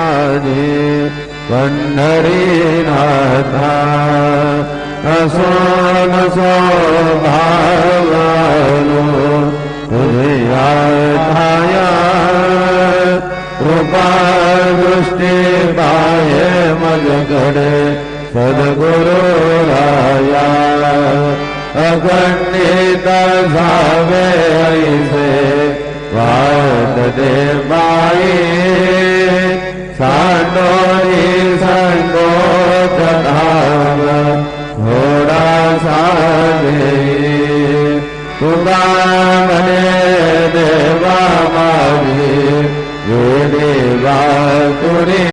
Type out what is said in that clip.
माझे पंढरीनाथा असोन स्वभावालो तुझ्या ठाया कृपा दृष्टी पाहे मजकडे सद्गुरु राया अखंडित झावे ऐसे वाट दे बाई सांडोरी संकोच धाम थोडासा दे तुला म्हणे देवा माझी देवा तुरी